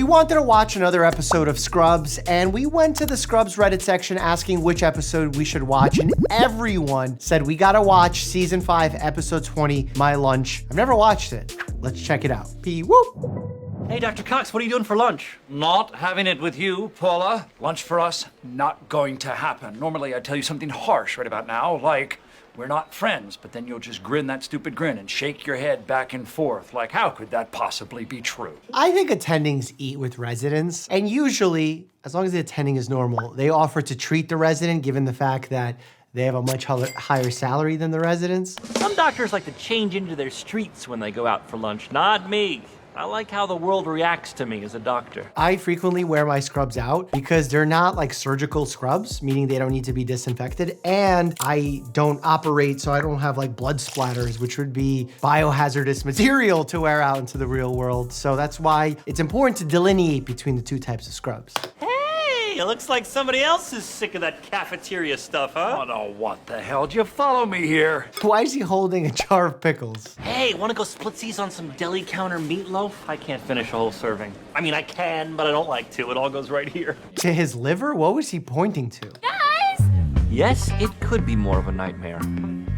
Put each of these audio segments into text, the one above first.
wanted to watch another episode of Scrubs, and we went to the Scrubs Reddit section asking which episode we should watch, and everyone said we gotta watch season 5, episode 20, My Lunch. I've never watched it. Let's check it out. Whoop. Hey, Dr. Cox, what are you doing for lunch? Not having it with you, Paula. Lunch for us, not going to happen. Normally I'd tell you something harsh right about now, like, we're not friends, but then you'll just grin that stupid grin and shake your head back and forth. Like, how could that possibly be true? I think attendings eat with residents, and usually, as long as the attending is normal, they offer to treat the resident given the fact that they have a much higher salary than the residents. Some doctors like to change into their streets when they go out for lunch. Not me. I like how the world reacts to me as a doctor. I frequently wear my scrubs out because they're not like surgical scrubs, meaning they don't need to be disinfected. And I don't operate, so I don't have like blood splatters, which would be biohazardous material to wear out into the real world. So that's why it's important to delineate between the two types of scrubs. Hey, it looks like somebody else is sick of that cafeteria stuff, huh? Oh, no, what the hell? Did you follow me here? Why is he holding a jar of pickles? Hey, wanna go splitsies on some deli counter meatloaf? I can't finish a whole serving. I mean, I can, but I don't like to. It all goes right here. To his liver? What was he pointing to? Guys! Yes, it could be more of a nightmare.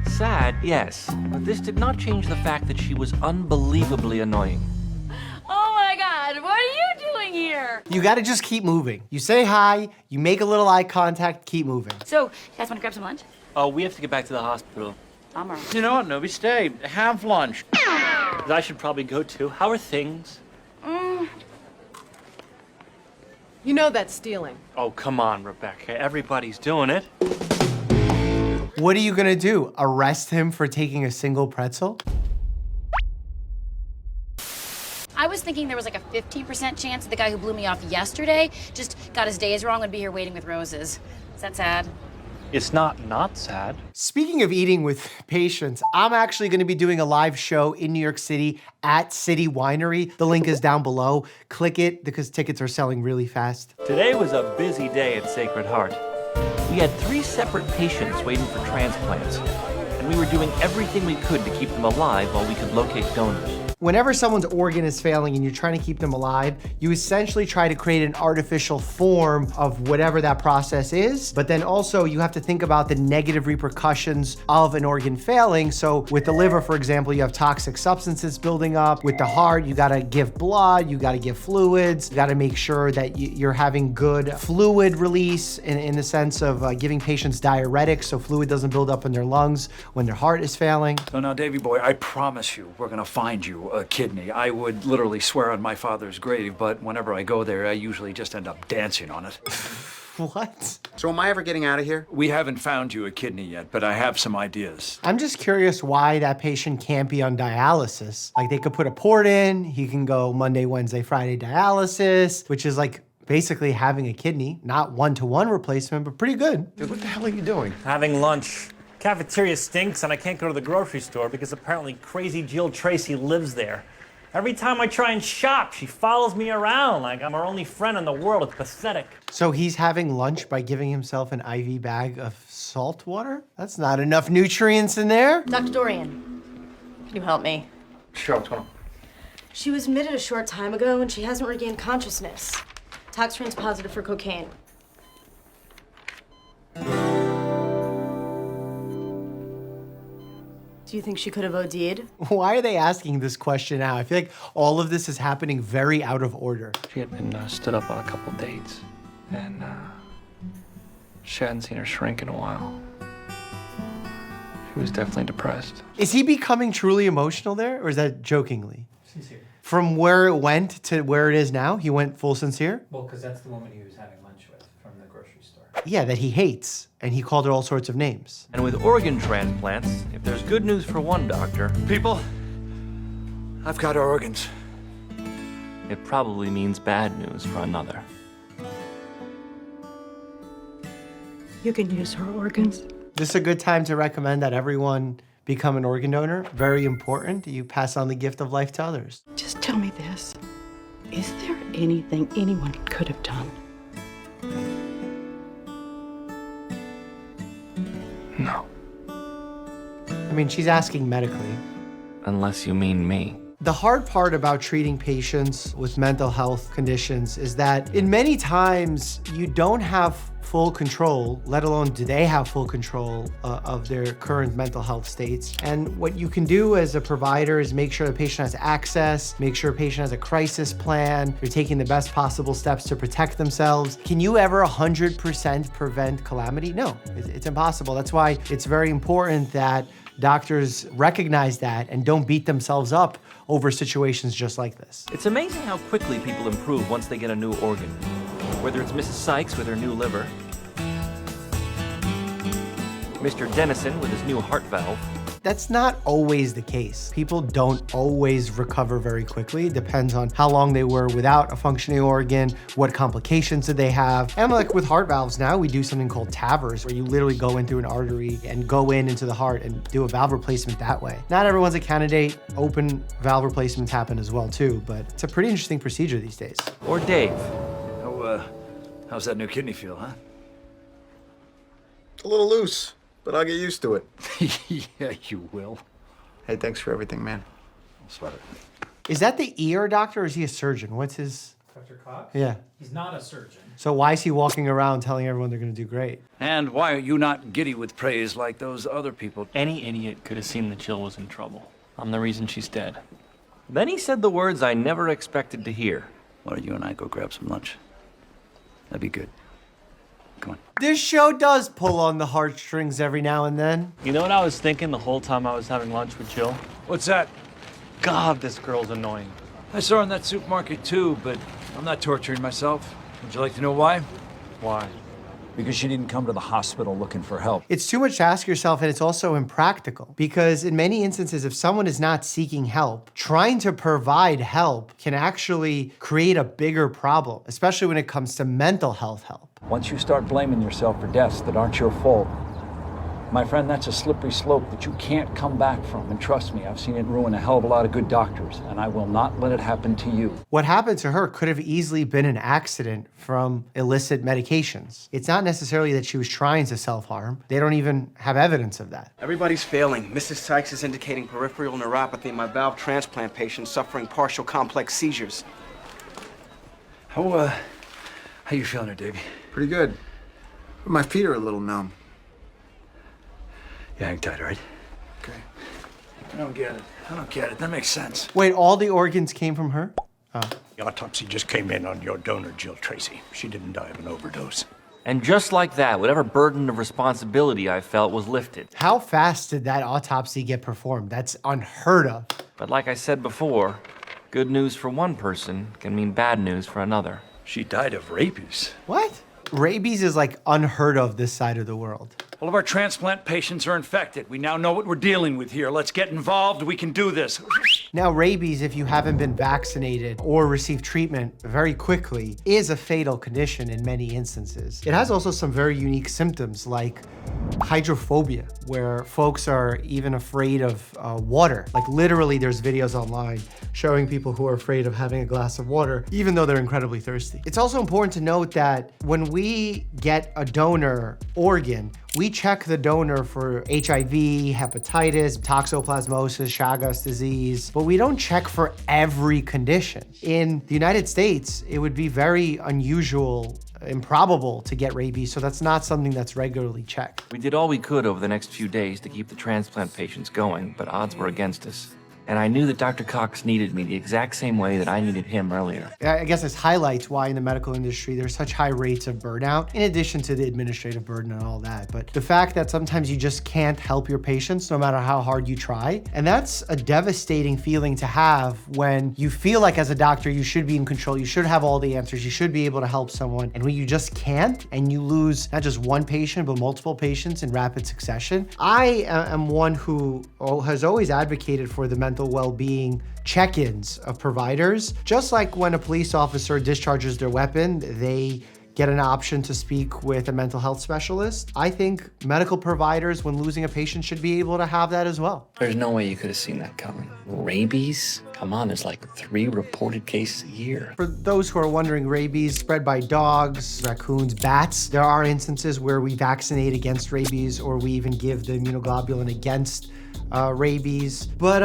Sad, yes, but this did not change the fact that she was unbelievably annoying. Oh my God, what are you doing here? You gotta just keep moving. You say hi, you make a little eye contact, keep moving. So, you guys wanna grab some lunch? Oh, we have to get back to the hospital. Bummer. You know what, Nobi, stay. Have lunch. I should probably go too. How are things? You know that's stealing. Oh, come on, Rebecca. Everybody's doing it. What are you gonna do? Arrest him for taking a single pretzel? I was thinking there was like a 15% chance that the guy who blew me off yesterday just got his days wrong and would be here waiting with roses. Is that sad? It's not sad. Speaking of eating with patients, I'm actually gonna be doing a live show in New York City at City Winery. The link is down below. Click it because tickets are selling really fast. Today was a busy day at Sacred Heart. We had 3 separate patients waiting for transplants, and we were doing everything we could to keep them alive while we could locate donors. Whenever someone's organ is failing and you're trying to keep them alive, you essentially try to create an artificial form of whatever that process is. But then also you have to think about the negative repercussions of an organ failing. So with the liver, for example, you have toxic substances building up. With the heart, you gotta give blood, you gotta give fluids, you gotta make sure that you're having good fluid release in the sense of giving patients diuretics so fluid doesn't build up in their lungs when their heart is failing. So now, Davy boy, I promise you, we're gonna find you a kidney. I would literally swear on my father's grave, but whenever I go there, I usually just end up dancing on it. What? So am I ever getting out of here? We haven't found you a kidney yet, but I have some ideas. I'm just curious why that patient can't be on dialysis. Like they could put a port in, he can go Monday, Wednesday, Friday dialysis, which is like basically having a kidney, not one-to-one replacement, but pretty good. Dude, what the hell are you doing? Having lunch. Cafeteria stinks and I can't go to the grocery store because apparently crazy Jill Tracy lives there. Every time I try and shop, she follows me around like I'm her only friend in the world. It's pathetic. So he's having lunch by giving himself an IV bag of salt water? That's not enough nutrients in there. Dr. Dorian, can you help me? Sure, what's going on? She was admitted a short time ago and she hasn't regained consciousness. Toxrin's positive for cocaine. Do you think she could have OD'd? Why are they asking this question now? I feel like all of this is happening very out of order. She had been stood up on a couple dates, and she hadn't seen her shrink in a while. She was definitely depressed. Is he becoming truly emotional there, or is that jokingly? Sincere. From where it went to where it is now, he went full sincere? Well, because that's the woman he was having lunch with from the grocery store. Yeah, that he hates, and he called her all sorts of names. And with organ transplants, if there's good news for one doctor, People, I've got organs. it probably means bad news for another. You can use her organs. This is a good time to recommend that everyone become an organ donor. Very important. You pass on the gift of life to others. Just tell me this. Is there anything anyone could have done? No. I mean, she's asking medically. Unless you mean me. The hard part about treating patients with mental health conditions is that in many times you don't have full control, let alone do they have full control of their current mental health states. And what you can do as a provider is make sure the patient has access, make sure a patient has a crisis plan, they're taking the best possible steps to protect themselves. Can you ever 100% prevent calamity? No, it's impossible. That's why it's very important that doctors recognize that and don't beat themselves up over situations just like this. It's amazing how quickly people improve once they get a new organ. Whether it's Mrs. Sykes with her new liver, Mr. Dennison with his new heart valve. That's not always the case. People don't always recover very quickly. It depends on how long they were without a functioning organ, what complications did they have. And like with heart valves now, we do something called TAVRs, where you literally go in through an artery and go into the heart and do a valve replacement that way. Not everyone's a candidate. Open valve replacements happen as well too, but it's a pretty interesting procedure these days. Or Dave. How's that new kidney feel, huh? A little loose, but I'll get used to it. Yeah, you will. Hey, thanks for everything, man. I'll sweat it. Is that the ER doctor or is he a surgeon? What's his? Dr. Cox? Yeah. He's not a surgeon. So why is he walking around telling everyone they're gonna do great? And why are you not giddy with praise like those other people? Any idiot could have seen that Jill was in trouble. I'm the reason she's dead. Then he said the words I never expected to hear. Why don't you and I go grab some lunch? That'd be good. Come on. This show does pull on the heartstrings every now and then. You know what I was thinking the whole time I was having lunch with Jill? What's that? God, this girl's annoying. I saw her in that supermarket too, but I'm not torturing myself. Would you like to know why? Why? Because she didn't come to the hospital looking for help. It's too much to ask yourself, and it's also impractical because in many instances, if someone is not seeking help, trying to provide help can actually create a bigger problem, especially when it comes to mental health help. Once you start blaming yourself for deaths that aren't your fault, my friend, that's a slippery slope that you can't come back from. And trust me, I've seen it ruin a hell of a lot of good doctors, and I will not let it happen to you. What happened to her could have easily been an accident from illicit medications. It's not necessarily that she was trying to self-harm. They don't even have evidence of that. Everybody's failing. Mrs. Sykes is indicating peripheral neuropathy in my valve transplant patient suffering partial complex seizures. How you feeling there, Davey? Pretty good. But my feet are a little numb. Yeah, hang tight, all right? Okay. I don't get it. That makes sense. Wait, all the organs came from her? The autopsy just came in on your donor, Jill Tracy. She didn't die of an overdose. And just like that, whatever burden of responsibility I felt was lifted. How fast did that autopsy get performed? That's unheard of. But like I said before, good news for one person can mean bad news for another. She died of rabies. What? Rabies is like unheard of this side of the world. All of our transplant patients are infected. We now know what we're dealing with here. Let's get involved. We can do this. Now, rabies, if you haven't been vaccinated or received treatment very quickly, is a fatal condition in many instances. It has also some very unique symptoms like hydrophobia, where folks are even afraid of water. Like literally there's videos online showing people who are afraid of having a glass of water, even though they're incredibly thirsty. It's also important to note that when we get a donor organ, we check the donor for HIV, hepatitis, toxoplasmosis, Chagas disease, but we don't check for every condition. In the United States, it would be very unusual, improbable to get rabies, so that's not something that's regularly checked. We did all we could over the next few days to keep the transplant patients going, but odds were against us. And I knew that Dr. Cox needed me the exact same way that I needed him earlier. I guess this highlights why in the medical industry there's such high rates of burnout, in addition to the administrative burden and all that. But the fact that sometimes you just can't help your patients no matter how hard you try. And that's a devastating feeling to have when you feel like as a doctor you should be in control, you should have all the answers, you should be able to help someone. And when you just can't and you lose not just one patient but multiple patients in rapid succession. I am one who has always advocated for the mental well-being check-ins of providers. Just like when a police officer discharges their weapon, they get an option to speak with a mental health specialist. I think medical providers, when losing a patient, should be able to have that as well. There's no way you could have seen that coming. Rabies? Come on, there's like 3 reported cases a year. For those who are wondering, rabies spread by dogs, raccoons, bats. There are instances where we vaccinate against rabies or we even give the immunoglobulin against rabies. But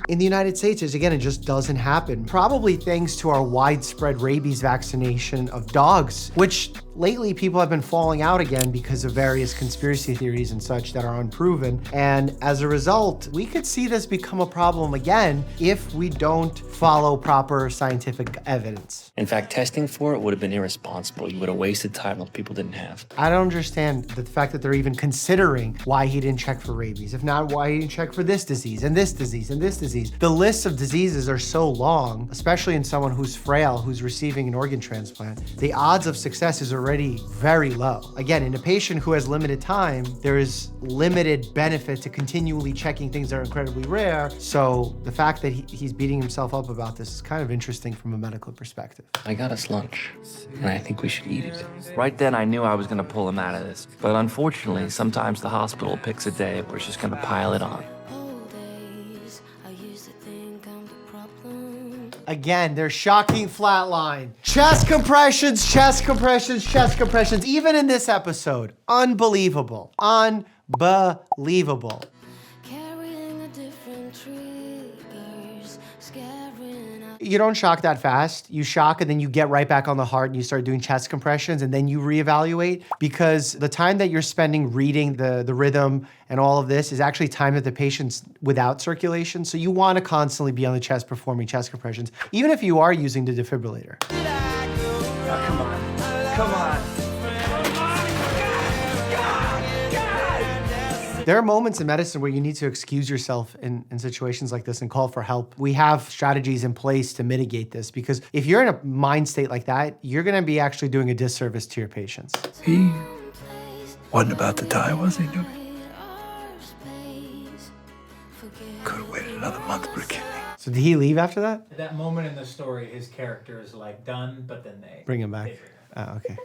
in the United States, again, it just doesn't happen. Probably thanks to our widespread rabies vaccination of dogs, which lately people have been falling out again because of various conspiracy theories and such that are unproven. And as a result, we could see this become a problem again if we don't follow proper scientific evidence. In fact, testing for it would have been irresponsible. You would have wasted time that people didn't have. I don't understand the fact that they're even considering why he didn't check for rabies. If not, why he didn't check for this disease and this disease and this disease. The lists of diseases are so long, especially in someone who's frail, who's receiving an organ transplant. The odds of success is already very low. Again, in a patient who has limited time, there is limited benefit to continually checking things that are incredibly rare. So the fact that he's beating himself up about this is kind of interesting from a medical perspective. I got us lunch, and I think we should eat it. Right then, I knew I was going to pull him out of this. But unfortunately, sometimes the hospital picks a day where it's just going to pile it on. Again, their shocking flatline. Chest compressions, chest compressions, chest compressions. Even in this episode, unbelievable, unbelievable. You don't shock that fast. You shock and then you get right back on the heart and you start doing chest compressions and then you reevaluate, because the time that you're spending reading the rhythm and all of this is actually time that the patient's without circulation. So you want to constantly be on the chest performing chest compressions, even if you are using the defibrillator. Oh, come on. Come on. There are moments in medicine where you need to excuse yourself in situations like this and call for help. We have strategies in place to mitigate this, because if you're in a mind state like that, you're gonna be actually doing a disservice to your patients. He wasn't about to die, was he, Dewey? Could have waited another month for a kidney. So did he leave after that? At that moment in the story, his character is like done, but then they bring him back. Oh, okay.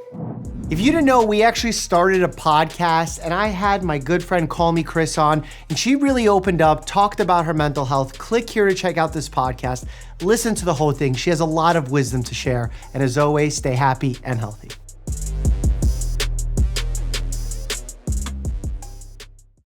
If you didn't know, we actually started a podcast and I had my good friend Call Me Chris on, and she really opened up, talked about her mental health. Click here to check out this podcast. Listen to the whole thing. She has a lot of wisdom to share. And as always, stay happy and healthy.